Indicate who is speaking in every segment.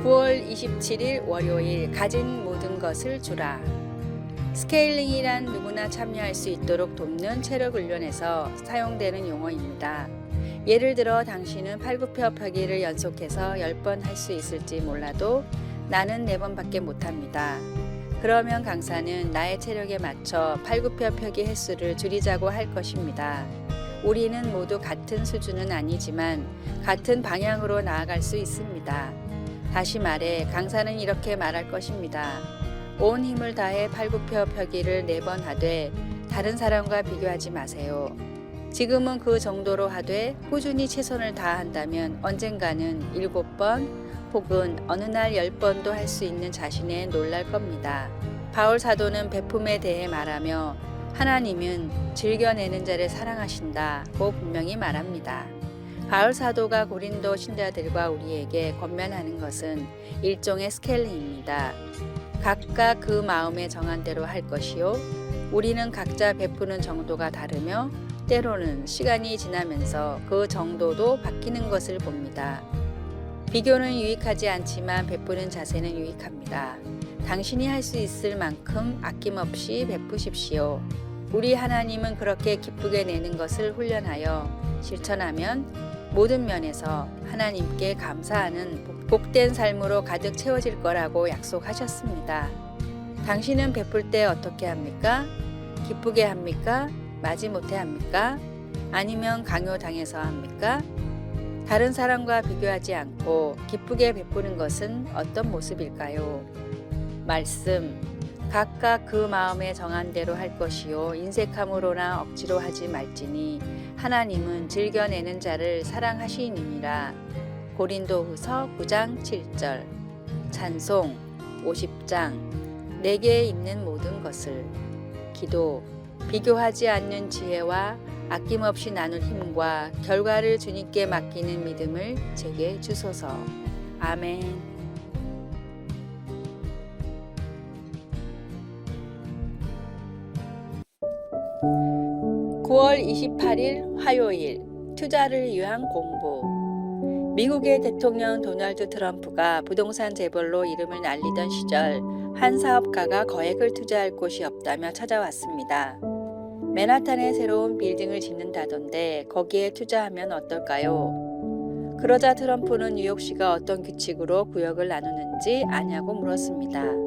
Speaker 1: 9월 27일 월요일 가진 모든 것을 주라. 스케일링이란 누구나 참여할 수 있도록 돕는 체력 훈련에서 사용되는 용어입니다. 예를 들어 당신은 팔굽혀펴기를 연속해서 10번 할 수 있을지 몰라도 나는 4번밖에 못합니다. 그러면 강사는 나의 체력에 맞춰 팔굽혀펴기 횟수를 줄이자고 할 것입니다. 우리는 모두 같은 수준은 아니지만 같은 방향으로 나아갈 수 있습니다. 다시 말해 강사는 이렇게 말할 것입니다. 온 힘을 다해 팔굽혀펴기를 4번 하되 다른 사람과 비교하지 마세요. 지금은 그 정도로 하되 꾸준히 최선을 다한다면 언젠가는 7번 혹은 어느 날 10번도 할 수 있는 자신에 놀랄 겁니다. 바울 사도는 베품에 대해 말하며 하나님은 즐겨내는 자를 사랑하신다고 분명히 말합니다. 바울 사도가 고린도 신자들과 우리에게 권면하는 것은 일종의 스케일링입니다. 각각 그 마음에 정한 대로 할 것이요. 우리는 각자 베푸는 정도가 다르며 때로는 시간이 지나면서 그 정도도 바뀌는 것을 봅니다. 비교는 유익하지 않지만 베푸는 자세는 유익합니다. 당신이 할 수 있을 만큼 아낌없이 베푸십시오. 우리 하나님은 그렇게 기쁘게 내는 것을 훈련하여 실천하면 모든 면에서 하나님께 감사하는 복된 삶으로 가득 채워질 거라고 약속하셨습니다. 당신은 베풀 때 어떻게 합니까? 기쁘게 합니까? 마지못해 합니까? 아니면 강요당해서 합니까? 다른 사람과 비교하지 않고 기쁘게 베푸는 것은 어떤 모습일까요? 말씀, 각각 그 마음에 정한 대로 할 것이요 인색함으로나 억지로 하지 말지니 하나님은 즐겨내는 자를 사랑하시니라. 고린도후서 9장 7절. 찬송 50장. 내게 있는 모든 것을. 기도, 비교하지 않는 지혜와 아낌없이 나눌 힘과 결과를 주님께 맡기는 믿음을 제게 주소서. 아멘. 9월 28일 화요일 투자를 위한 공부. 미국의 대통령 도널드 트럼프가 부동산 재벌로 이름을 날리던 시절 한 사업가가 거액을 투자할 곳이 없다며 찾아왔습니다. 맨하탄에 새로운 빌딩을 짓는다던데 거기에 투자하면 어떨까요? 그러자 트럼프는 뉴욕시가 어떤 규칙으로 구역을 나누는지 아냐고 물었습니다.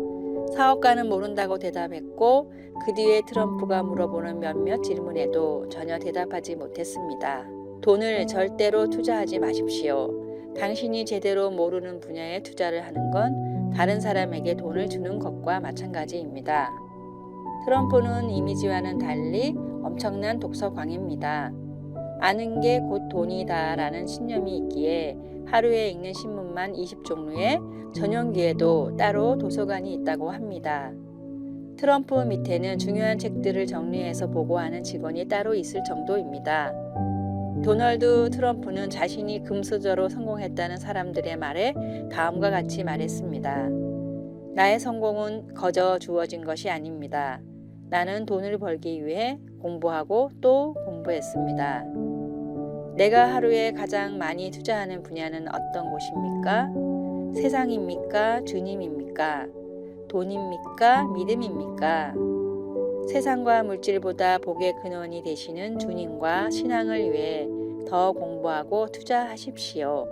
Speaker 1: 사업가는 모른다고 대답했고 그 뒤에 트럼프가 물어보는 몇몇 질문에도 전혀 대답하지 못했습니다. 돈을 절대로 투자하지 마십시오. 당신이 제대로 모르는 분야에 투자를 하는 건 다른 사람에게 돈을 주는 것과 마찬가지입니다. 트럼프는 이미지와는 달리 엄청난 독서광입니다. 아는 게 곧 돈이다 라는 신념이 있기에 하루에 읽는 신문만 20종류에 전용기에도 따로 도서관이 있다고 합니다. 트럼프 밑에는 중요한 책들을 정리해서 보고하는 직원이 따로 있을 정도입니다. 도널드 트럼프는 자신이 금수저로 성공했다는 사람들의 말에 다음과 같이 말했습니다. 나의 성공은 거저 주어진 것이 아닙니다. 나는 돈을 벌기 위해 공부하고 또 공부했습니다. 내가 하루에 가장 많이 투자하는 분야는 어떤 곳입니까? 세상입니까? 주님입니까? 돈입니까? 믿음입니까? 세상과 물질보다 복의 근원이 되시는 주님과 신앙을 위해 더 공부하고 투자하십시오.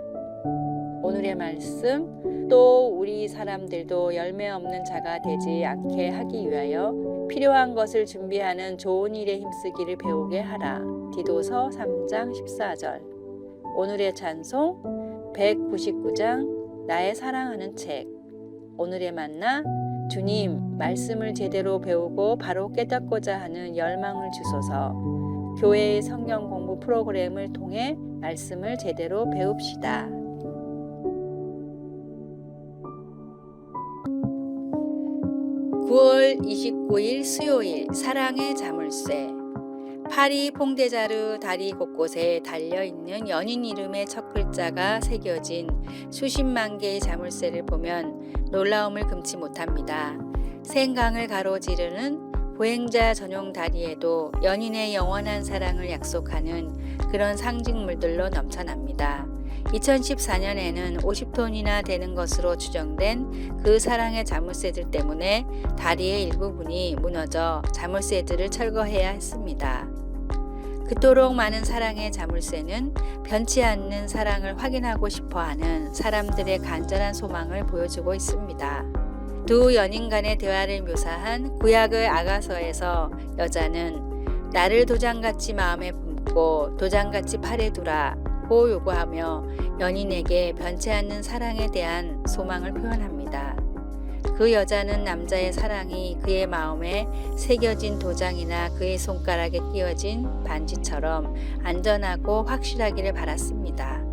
Speaker 1: 오늘의 말씀, 또 우리 사람들도 열매 없는 자가 되지 않게 하기 위하여 필요한 것을 준비하는 좋은 일에 힘쓰기를 배우게 하라. 디도서 3장 14절. 오늘의 찬송 199장 나의 사랑하는 책. 오늘의 만나 주님 말씀을 제대로 배우고 바로 깨닫고자 하는 열망을 주소서. 교회의 성경 공부 프로그램을 통해 말씀을 제대로 배웁시다. 9월 29일 수요일 사랑의 자물쇠. 파리 퐁데자르 다리 곳곳에 달려있는 연인 이름의 첫 글자가 새겨진 수십만 개의 자물쇠를 보면 놀라움을 금치 못합니다. 생강을 가로지르는 보행자 전용 다리에도 연인의 영원한 사랑을 약속하는 그런 상징물들로 넘쳐납니다. 2014년에는 50톤이나 되는 것으로 추정된 그 사랑의 자물쇠들 때문에 다리의 일부분이 무너져 자물쇠들을 철거해야 했습니다. 그토록 많은 사랑의 자물쇠는 변치 않는 사랑을 확인하고 싶어하는 사람들의 간절한 소망을 보여주고 있습니다. 두 연인 간의 대화를 묘사한 구약의 아가서에서 여자는 나를 도장같이 마음에 품고 도장같이 팔에 두라 고 요구하며 연인에게 변치 않는 사랑에 대한 소망을 표현합니다. 그 여자는 남자의 사랑이 그의 마음에 새겨진 도장이나 그의 손가락에 끼워진 반지처럼 안전하고 확실하기를 바랐습니다.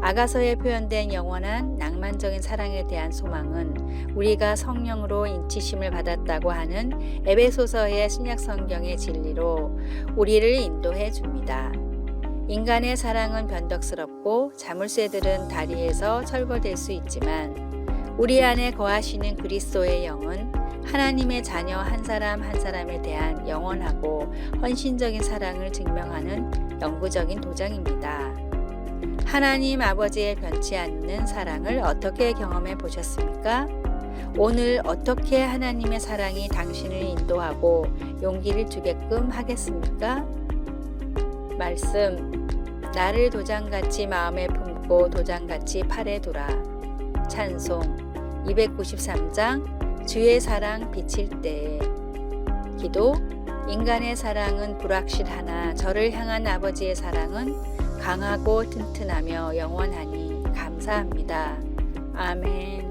Speaker 1: 아가서에 표현된 영원한 낭만적인 사랑에 대한 소망은 우리가 성령으로 인치심을 받았다고 하는 에베소서의 신약 성경의 진리로 우리를 인도해 줍니다. 인간의 사랑은 변덕스럽고 자물쇠들은 다리에서 철거될 수 있지만 우리 안에 거하시는 그리스도의 영은 하나님의 자녀 한 사람 한 사람에 대한 영원하고 헌신적인 사랑을 증명하는 영구적인 도장입니다. 하나님 아버지의 변치 않는 사랑을 어떻게 경험해 보셨습니까? 오늘 어떻게 하나님의 사랑이 당신을 인도하고 용기를 주게끔 하겠습니까? 말씀, 나를 도장같이 마음에 품고 도장같이 팔에 두라. 찬송 293장 주의 사랑 비칠 때에 기도 인간의 사랑은 불확실하나 저를 향한 아버지의 사랑은 강하고 튼튼하며 영원하니 감사합니다. 아멘.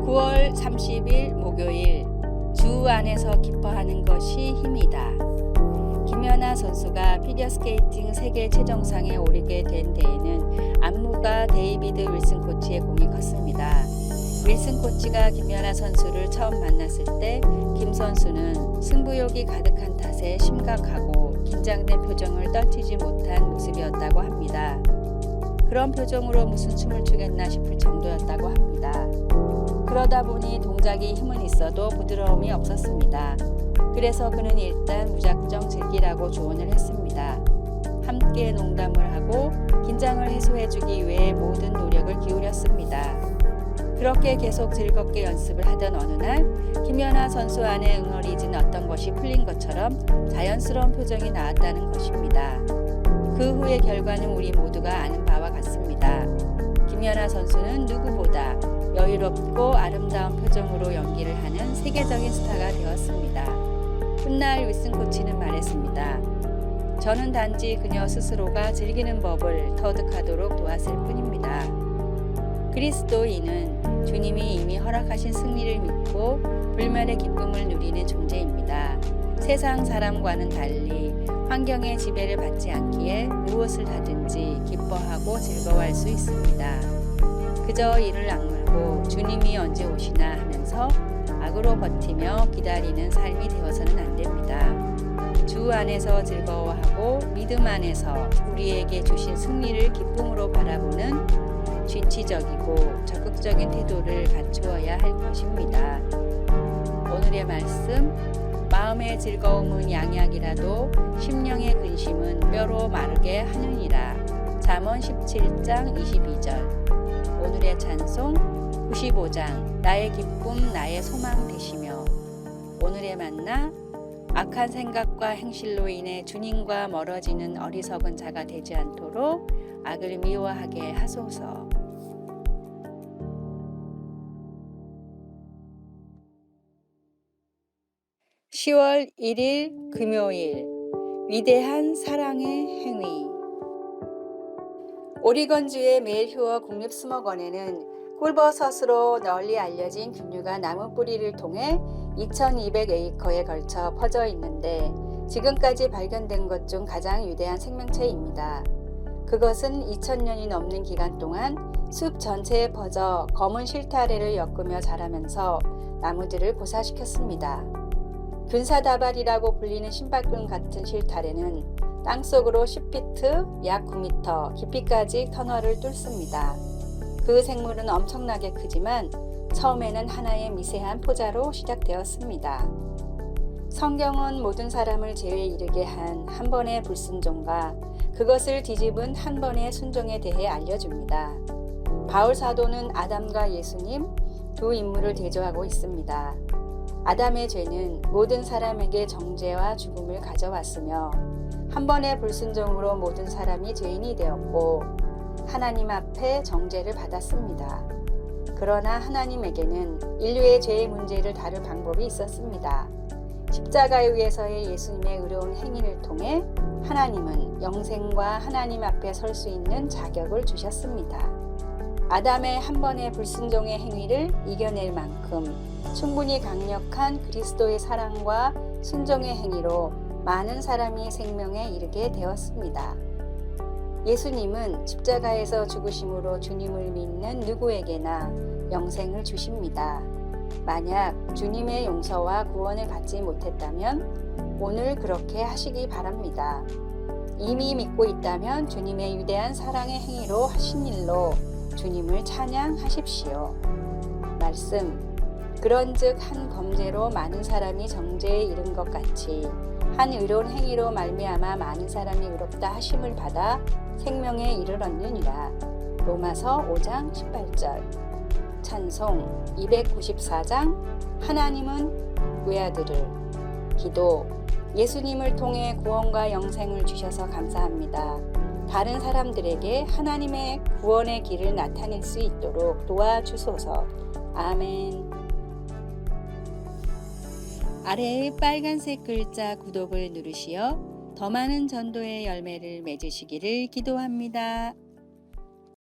Speaker 1: 9월 30일 목요일 주 안에서 기뻐하는 것이 힘이다. 김연아 선수가 피겨스케이팅 세계 최정상에 오르게 된 데에는 안무가 데이비드 윌슨 코치의 공이 컸습니다. 윌슨 코치가 김연아 선수를 처음 만났을 때 김 선수는 승부욕이 가득한 탓에 심각하고 긴장된 표정을 떨치지 못한 모습이었다고 합니다. 그런 표정으로 무슨 춤을 추겠나 싶을 정도였다고 합니다. 그러다 보니 동작이 힘은 있어도 부드러움이 없었습니다. 그래서 그는 일단 무작정 즐기라고 조언을 했습니다. 함께 농담을 하고 긴장을 해소해주기 위해 모든 노력을 기울였습니다. 그렇게 계속 즐겁게 연습을 하던 어느 날 김연아 선수 안에 응어리진 어떤 것이 풀린 것처럼 자연스러운 표정이 나왔다는 것입니다. 그 후의 결과는 우리 모두가 아는 바와 같습니다. 김연아 선수는 누구보다 여유롭고 아름다운 표정으로 연기를 하는 세계적인 스타가 되었습니다. 훗날 윌슨 코치는 말했습니다. 저는 단지 그녀 스스로가 즐기는 법을 터득하도록 도왔을 뿐입니다. 그리스도인은 주님이 이미 허락하신 승리를 믿고 불멸의 기쁨을 누리는 존재입니다. 세상 사람과는 달리 환경의 지배를 받지 않기에 무엇을 하든지 기뻐하고 즐거워할 수 있습니다. 그저 이를 악물고 주님이 언제 오시나 하면서 악으로 버티며 기다리는 삶이 되어서는 안 됩니다. 주 안에서 즐거워하고 믿음 안에서 우리에게 주신 승리를 기쁨으로 바라보는 진취적이고 적극적인 태도를 갖추어야 할 것입니다. 오늘의 말씀, 마음의 즐거움은 양약이라도 심령의 근심은 뼈로 마르게 하느니라. 잠언 17장 22절. 오늘의 찬송 95장 나의 기쁨 나의 소망 되시며. 오늘의 만나 악한 생각과 행실로 인해 주님과 멀어지는 어리석은 자가 되지 않도록 악을 미워하게 하소서. 10월 1일 금요일 위대한 사랑의 행위. 오리건주의 메일휴어 국립수목원에는 꿀버섯으로 널리 알려진 균류가 나무 뿌리를 통해 2200에이커에 걸쳐 퍼져 있는데 지금까지 발견된 것 중 가장 위대한 생명체입니다. 그것은 2000년이 넘는 기간 동안 숲 전체에 퍼져 검은 실타래를 엮으며 자라면서 나무들을 고사시켰습니다. 균사다발이라고 불리는 신발끈 같은 실타래는 땅속으로 10피트, 약 9m 깊이까지 터널을 뚫습니다. 그 생물은 엄청나게 크지만 처음에는 하나의 미세한 포자로 시작되었습니다. 성경은 모든 사람을 죄에 이르게 한 번의 불순종과 그것을 뒤집은 한 번의 순종에 대해 알려줍니다. 바울 사도는 아담과 예수님 두 인물을 대조하고 있습니다. 아담의 죄는 모든 사람에게 정죄와 죽음을 가져왔으며 한 번의 불순종으로 모든 사람이 죄인이 되었고 하나님 앞에 정죄를 받았습니다. 그러나 하나님에게는 인류의 죄의 문제를 다룰 방법이 있었습니다. 십자가에 의해서의 예수님의 의로운 행위를 통해 하나님은 영생과 하나님 앞에 설 수 있는 자격을 주셨습니다. 아담의 한 번의 불순종의 행위를 이겨낼 만큼 충분히 강력한 그리스도의 사랑과 순종의 행위로 많은 사람이 생명에 이르게 되었습니다. 예수님은 십자가에서 죽으심으로 주님을 믿는 누구에게나 영생을 주십니다. 만약 주님의 용서와 구원을 받지 못했다면 오늘 그렇게 하시기 바랍니다. 이미 믿고 있다면 주님의 위대한 사랑의 행위로 하신 일로 주님을 찬양하십시오. 말씀. 그런즉 한 범죄로 많은 사람이 정죄에 이른 것 같이 한 의로운 행위로 말미암아 많은 사람이 의롭다 하심을 받아 생명에 이르렀느니라. 로마서 5장 18절. 찬송 294장. 하나님은 외아들을. 기도. 예수님을 통해 구원과 영생을 주셔서 감사합니다. 다른 사람들에게 하나님의 구원의 길을 나타낼 수 있도록 도와주소서. 아멘. 아래의 빨간색 글자 구독을 누르시어 더 많은 전도의 열매를 맺으시기를 기도합니다.